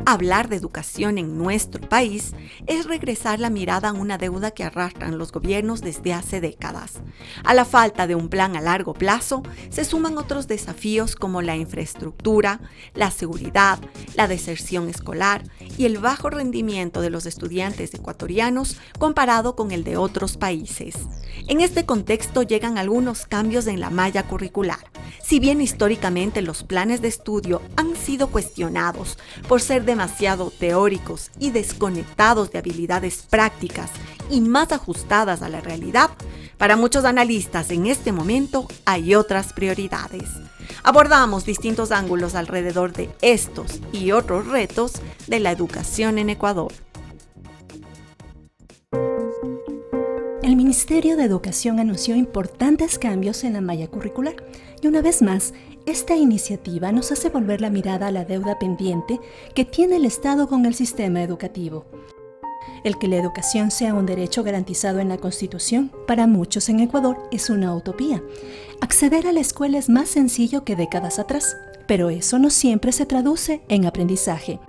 Hablar de educación en nuestro país es regresar la mirada a una deuda que arrastran los gobiernos desde hace décadas. A la falta de un plan a largo plazo, se suman otros desafíos como la infraestructura, la seguridad, la deserción escolar y el bajo rendimiento de los estudiantes ecuatorianos comparado con el de otros países. En este contexto llegan algunos cambios en la malla curricular. Si bien históricamente los planes de estudio han sido cuestionados por ser demasiado teóricos y desconectados de habilidades prácticas y más ajustadas a la realidad, para muchos analistas en este momento hay otras prioridades. Abordamos distintos ángulos alrededor de estos y otros retos de la educación en Ecuador. El Ministerio de Educación anunció importantes cambios en la malla curricular y una vez más, esta iniciativa nos hace volver la mirada a la deuda pendiente que tiene el Estado con el sistema educativo. El que la educación sea un derecho garantizado en la Constitución, para muchos en Ecuador es una utopía. Acceder a la escuela es más sencillo que décadas atrás, pero eso no siempre se traduce en aprendizaje.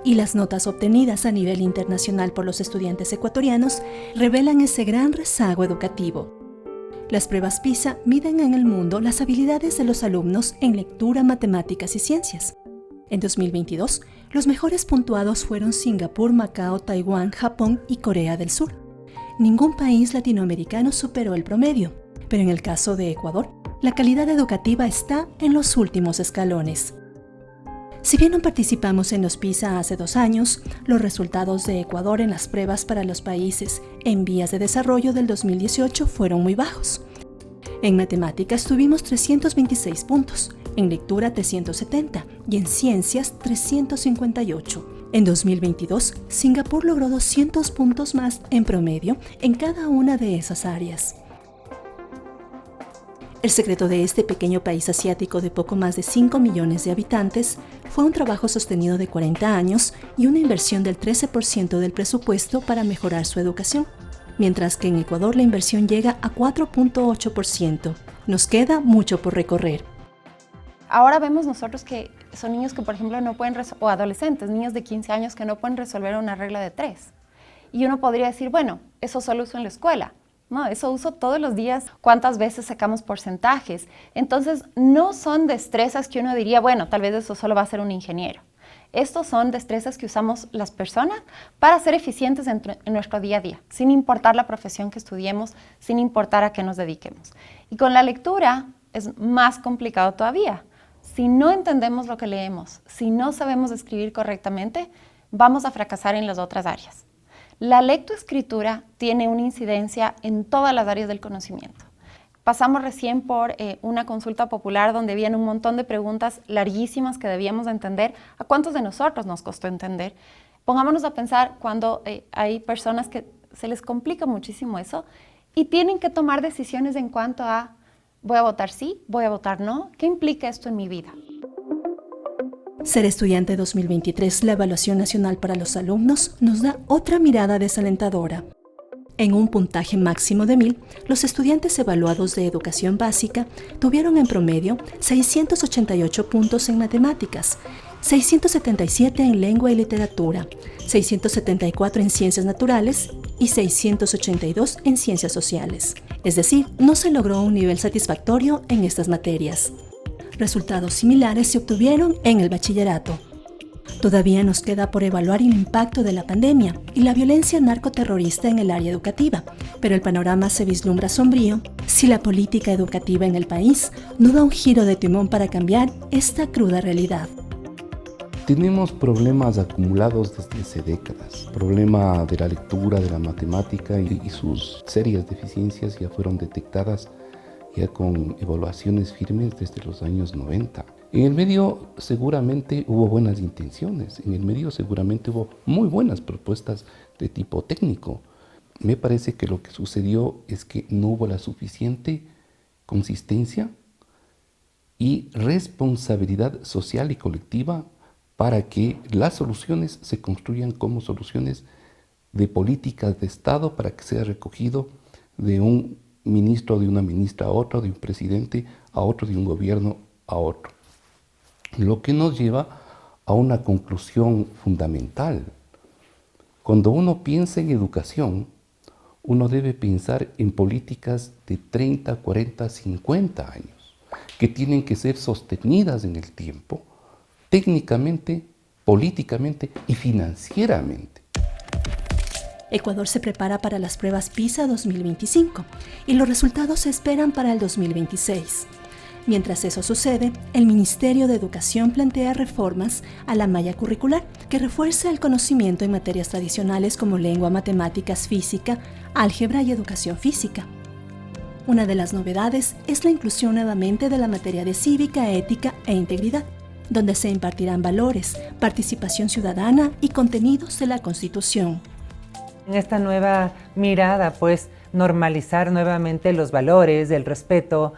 Y las notas obtenidas a nivel internacional por los estudiantes ecuatorianos revelan ese gran rezago educativo. Las pruebas PISA miden en el mundo las habilidades de los alumnos en lectura, matemáticas y ciencias. En 2022, los mejores puntuados fueron Singapur, Macao, Taiwán, Japón y Corea del Sur. Ningún país latinoamericano superó el promedio, pero en el caso de Ecuador, la calidad educativa está en los últimos escalones. Si bien no participamos en los PISA hace 2 años, los resultados de Ecuador en las pruebas para los países en vías de desarrollo del 2018 fueron muy bajos. En matemáticas tuvimos 326 puntos, en lectura 370 y en ciencias 358. En 2022, Singapur logró 200 puntos más en promedio en cada una de esas áreas. El secreto de este pequeño país asiático de poco más de 5 millones de habitantes fue un trabajo sostenido de 40 años y una inversión del 13% del presupuesto para mejorar su educación, mientras que en Ecuador la inversión llega a 4.8%. Nos queda mucho por recorrer. Ahora vemos nosotros que son niños que, por ejemplo, no pueden o adolescentes, niños de 15 años que no pueden resolver una regla de 3. Y uno podría decir, bueno, eso solo uso en la escuela. No, eso uso todos los días. ¿Cuántas veces sacamos porcentajes? Entonces, no son destrezas que uno diría, bueno, tal vez eso solo va a ser un ingeniero. Estos son destrezas que usamos las personas para ser eficientes en nuestro día a día, sin importar la profesión que estudiemos, sin importar a qué nos dediquemos. Y con la lectura es más complicado todavía. Si no entendemos lo que leemos, si no sabemos escribir correctamente, vamos a fracasar en las otras áreas. La lectoescritura tiene una incidencia en todas las áreas del conocimiento. Pasamos recién por una consulta popular donde habían un montón de preguntas larguísimas que debíamos entender. ¿A cuántos de nosotros nos costó entender? Pongámonos a pensar cuando hay personas que se les complica muchísimo eso y tienen que tomar decisiones en cuanto a ¿voy a votar sí? ¿Voy a votar no? ¿Qué implica esto en mi vida? Ser Estudiante 2023, la evaluación nacional para los alumnos, nos da otra mirada desalentadora. En un puntaje máximo de 1000, los estudiantes evaluados de educación básica tuvieron en promedio 688 puntos en matemáticas, 677 en lengua y literatura, 674 en ciencias naturales y 682 en ciencias sociales. Es decir, no se logró un nivel satisfactorio en estas materias. Resultados similares se obtuvieron en el bachillerato. Todavía nos queda por evaluar el impacto de la pandemia y la violencia narcoterrorista en el área educativa, pero el panorama se vislumbra sombrío si la política educativa en el país no da un giro de timón para cambiar esta cruda realidad. Tenemos problemas acumulados desde hace décadas. Problema de la lectura, de la matemática y sus serias deficiencias ya fueron detectadas ya con evaluaciones firmes desde los años 90. En el medio seguramente hubo buenas intenciones, en el medio seguramente hubo muy buenas propuestas de tipo técnico. Me parece que lo que sucedió es que no hubo la suficiente consistencia y responsabilidad social y colectiva para que las soluciones se construyan como soluciones de políticas de Estado para que sea recogido de un ministro, de una ministra a otro, de un presidente a otro, de un gobierno a otro. Lo que nos lleva a una conclusión fundamental. Cuando uno piensa en educación, uno debe pensar en políticas de 30, 40, 50 años, que tienen que ser sostenidas en el tiempo, técnicamente, políticamente y financieramente. Ecuador se prepara para las pruebas PISA 2025 y los resultados se esperan para el 2026. Mientras eso sucede, el Ministerio de Educación plantea reformas a la malla curricular que refuerza el conocimiento en materias tradicionales como lengua, matemáticas, física, álgebra y educación física. Una de las novedades es la inclusión nuevamente de la materia de cívica, ética e integridad, donde se impartirán valores, participación ciudadana y contenidos de la Constitución. En esta nueva mirada, pues, normalizar nuevamente los valores, el respeto,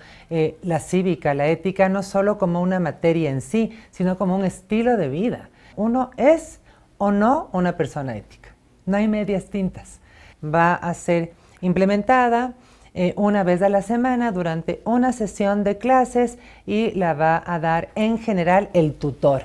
la cívica, la ética, no solo como una materia en sí, sino como un estilo de vida. Uno es o no una persona ética. No hay medias tintas. Va a ser implementada una vez a la semana durante una sesión de clases y la va a dar en general el tutor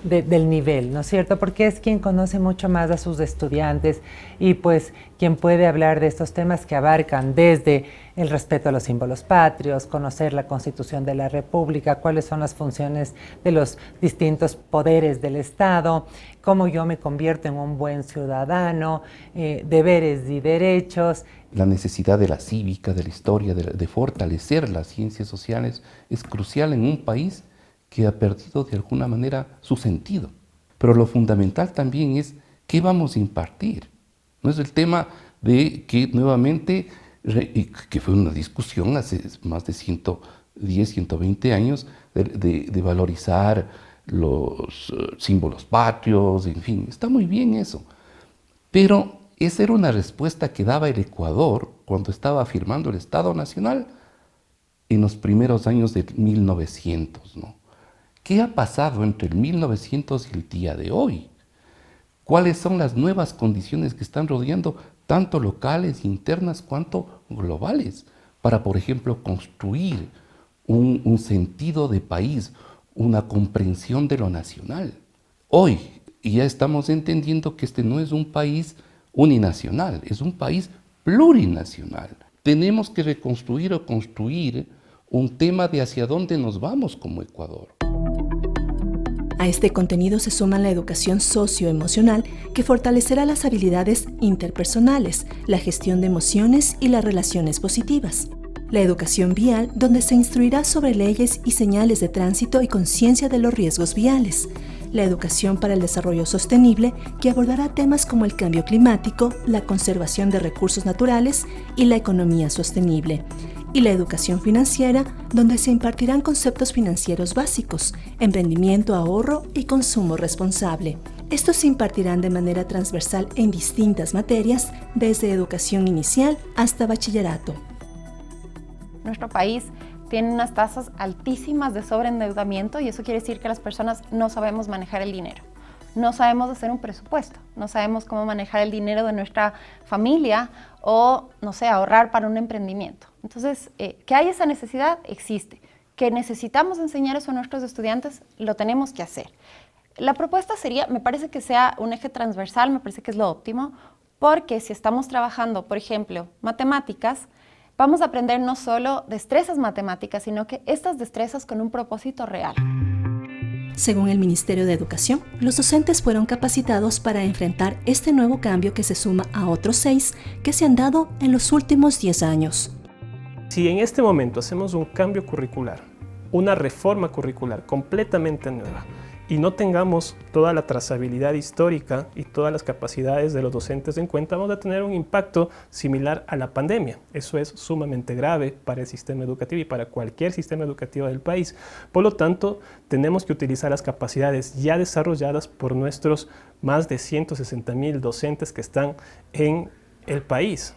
del nivel, ¿no es cierto? Porque es quien conoce mucho más a sus estudiantes y pues quien puede hablar de estos temas que abarcan desde el respeto a los símbolos patrios, conocer la Constitución de la República, cuáles son las funciones de los distintos poderes del Estado, cómo yo me convierto en un buen ciudadano, deberes y derechos. La necesidad de la cívica, de la historia, de fortalecer las ciencias sociales es crucial en un país que ha perdido de alguna manera su sentido. Pero lo fundamental también es qué vamos a impartir. No es el tema de que nuevamente, que fue una discusión hace más de 110, 120 años, de valorizar los símbolos patrios, en fin, está muy bien eso. Pero esa era una respuesta que daba el Ecuador cuando estaba firmando el Estado Nacional en los primeros años de 1900, ¿no? ¿Qué ha pasado entre el 1900 y el día de hoy? ¿Cuáles son las nuevas condiciones que están rodeando tanto locales, internas, cuanto globales? Para, por ejemplo, construir un sentido de país, una comprensión de lo nacional. Hoy ya estamos entendiendo que este no es un país uninacional, es un país plurinacional. Tenemos que reconstruir o construir un tema de hacia dónde nos vamos como Ecuador. A este contenido se suma la educación socioemocional, que fortalecerá las habilidades interpersonales, la gestión de emociones y las relaciones positivas. La educación vial, donde se instruirá sobre leyes y señales de tránsito y conciencia de los riesgos viales. La educación para el desarrollo sostenible, que abordará temas como el cambio climático, la conservación de recursos naturales y la economía sostenible. Y la educación financiera, donde se impartirán conceptos financieros básicos, emprendimiento, ahorro y consumo responsable. Estos se impartirán de manera transversal en distintas materias, desde educación inicial hasta bachillerato. Nuestro país tiene unas tasas altísimas de sobreendeudamiento y eso quiere decir que las personas no sabemos manejar el dinero. No sabemos hacer un presupuesto, no sabemos cómo manejar el dinero de nuestra familia o, no sé, ahorrar para un emprendimiento. Entonces, que hay esa necesidad, existe. Que necesitamos enseñar eso a nuestros estudiantes, lo tenemos que hacer. La propuesta sería, me parece que sea un eje transversal, me parece que es lo óptimo, porque si estamos trabajando, por ejemplo, matemáticas, vamos a aprender no solo destrezas matemáticas, sino que estas destrezas con un propósito real. Según el Ministerio de Educación, los docentes fueron capacitados para enfrentar este nuevo cambio que se suma a otros 6 que se han dado en los últimos 10 años. Si en este momento hacemos un cambio curricular, una reforma curricular completamente nueva, y no tengamos toda la trazabilidad histórica y todas las capacidades de los docentes en cuenta, vamos a tener un impacto similar a la pandemia. Eso es sumamente grave para el sistema educativo y para cualquier sistema educativo del país. Por lo tanto, tenemos que utilizar las capacidades ya desarrolladas por nuestros más de 160,000 docentes que están en el país.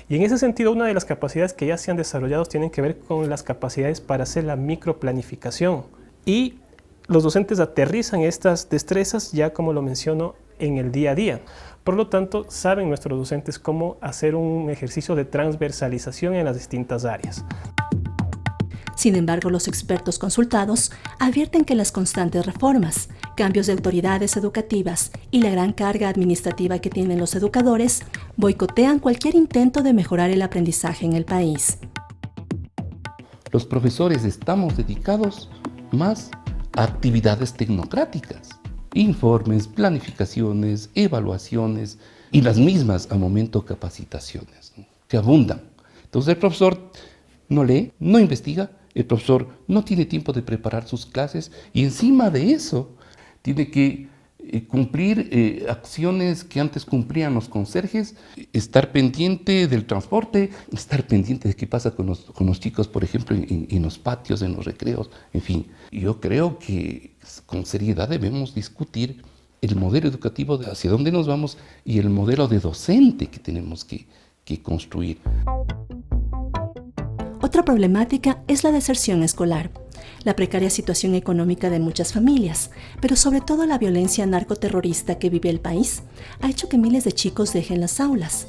Y en ese sentido, una de las capacidades que ya se han desarrollado tienen que ver con las capacidades para hacer la microplanificación. Y los docentes aterrizan estas destrezas ya, como lo menciono, en el día a día. Por lo tanto, saben nuestros docentes cómo hacer un ejercicio de transversalización en las distintas áreas. Sin embargo, los expertos consultados advierten que las constantes reformas, cambios de autoridades educativas y la gran carga administrativa que tienen los educadores boicotean cualquier intento de mejorar el aprendizaje en el país. Los profesores estamos dedicados más a actividades tecnocráticas, informes, planificaciones, evaluaciones y las mismas a momento capacitaciones, ¿no?, que abundan. Entonces el profesor no lee, no investiga, el profesor no tiene tiempo de preparar sus clases y encima de eso tiene que cumplir acciones que antes cumplían los conserjes, estar pendiente del transporte, estar pendiente de qué pasa con los chicos, por ejemplo, en los patios, en los recreos, en fin. Yo creo que con seriedad debemos discutir el modelo educativo de hacia dónde nos vamos y el modelo de docente que tenemos que construir. Otra problemática es la deserción escolar, la precaria situación económica de muchas familias, pero sobre todo la violencia narcoterrorista que vive el país, ha hecho que miles de chicos dejen las aulas.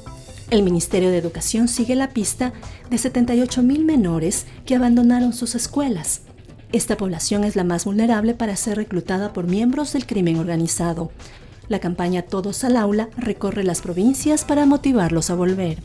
El Ministerio de Educación sigue la pista de 78,000 menores que abandonaron sus escuelas. Esta población es la más vulnerable para ser reclutada por miembros del crimen organizado. La campaña Todos al Aula recorre las provincias para motivarlos a volver.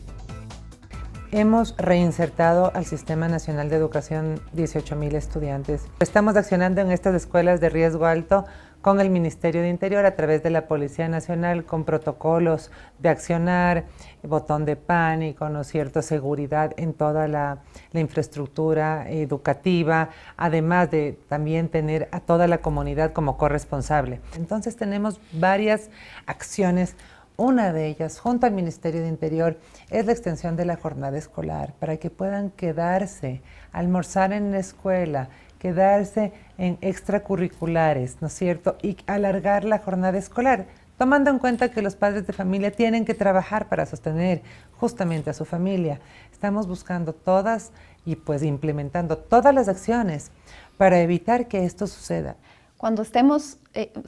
Hemos reinsertado al Sistema Nacional de Educación 18,000 estudiantes. Estamos accionando en estas escuelas de riesgo alto con el Ministerio de Interior a través de la Policía Nacional, con protocolos de accionar, botón de pánico, ¿no es cierto?, seguridad en toda la infraestructura educativa, además de también tener a toda la comunidad como corresponsable. Entonces tenemos varias acciones. Una de ellas, junto al Ministerio de Interior, es la extensión de la jornada escolar para que puedan quedarse, almorzar en la escuela, quedarse en extracurriculares, ¿no es cierto? Y alargar la jornada escolar, tomando en cuenta que los padres de familia tienen que trabajar para sostener justamente a su familia. Estamos buscando todas y pues implementando todas las acciones para evitar que esto suceda. Cuando estemos,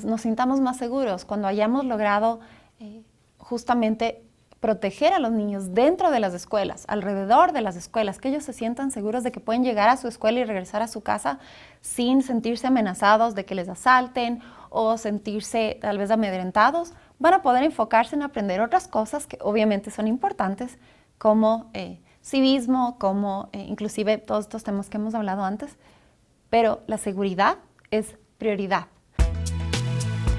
nos sintamos más seguros, cuando hayamos logrado justamente proteger a los niños dentro de las escuelas, alrededor de las escuelas, que ellos se sientan seguros de que pueden llegar a su escuela y regresar a su casa sin sentirse amenazados de que les asalten o sentirse tal vez amedrentados, van a poder enfocarse en aprender otras cosas que obviamente son importantes, como civismo, como inclusive todos estos temas que hemos hablado antes, pero la seguridad es prioridad.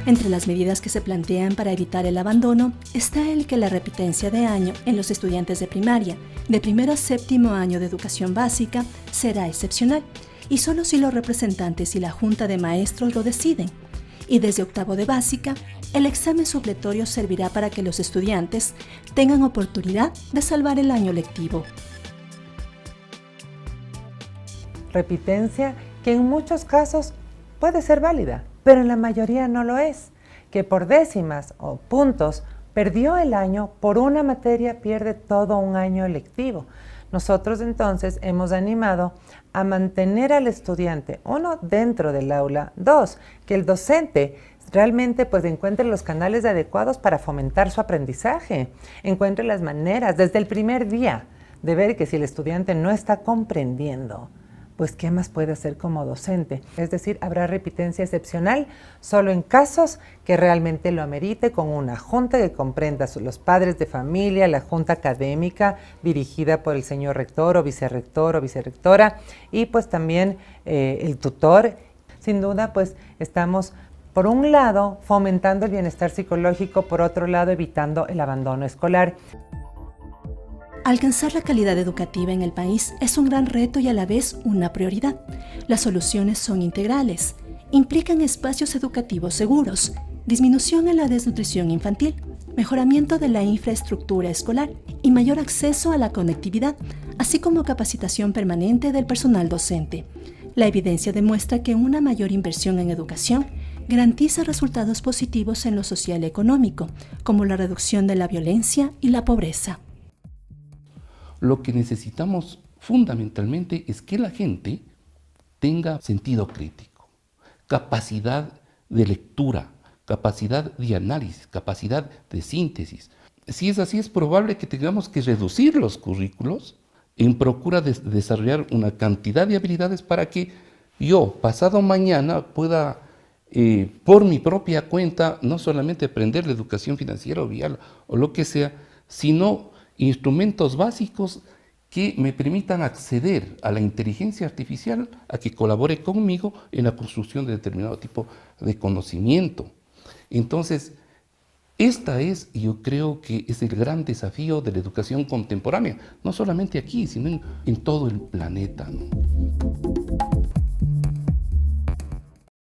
Entre las medidas que se plantean para evitar el abandono está el que la repitencia de año en los estudiantes de primaria, de primero a séptimo año de educación básica, será excepcional, y solo si los representantes y la junta de maestros lo deciden. Y desde octavo de básica, el examen supletorio servirá para que los estudiantes tengan oportunidad de salvar el año lectivo. Repitencia que en muchos casos puede ser válida, pero en la mayoría no lo es, que por décimas o puntos perdió el año, por una materia pierde todo un año lectivo. Nosotros entonces hemos animado a mantener al estudiante, uno, dentro del aula, dos, que el docente realmente pues encuentre los canales adecuados para fomentar su aprendizaje, encuentre las maneras desde el primer día de ver que si el estudiante no está comprendiendo, pues ¿qué más puede hacer como docente? Es decir, habrá repitencia excepcional solo en casos que realmente lo amerite, con una junta que comprenda los padres de familia, la junta académica dirigida por el señor rector o vicerrectora y pues también el tutor. Sin duda, pues estamos por un lado fomentando el bienestar psicológico, por otro lado evitando el abandono escolar. Alcanzar la calidad educativa en el país es un gran reto y a la vez una prioridad. Las soluciones son integrales, implican espacios educativos seguros, disminución en la desnutrición infantil, mejoramiento de la infraestructura escolar y mayor acceso a la conectividad, así como capacitación permanente del personal docente. La evidencia demuestra que una mayor inversión en educación garantiza resultados positivos en lo social y económico, como la reducción de la violencia y la pobreza. Lo que necesitamos fundamentalmente es que la gente tenga sentido crítico, capacidad de lectura, capacidad de análisis, capacidad de síntesis. Si es así, es probable que tengamos que reducir los currículos en procura de desarrollar una cantidad de habilidades para que yo, pasado mañana, pueda, por mi propia cuenta, no solamente aprender la educación financiera o vial o lo que sea, sino instrumentos básicos que me permitan acceder a la inteligencia artificial, a que colabore conmigo en la construcción de determinado tipo de conocimiento. Entonces, yo creo que es el gran desafío de la educación contemporánea, no solamente aquí, sino en todo el planeta, ¿no?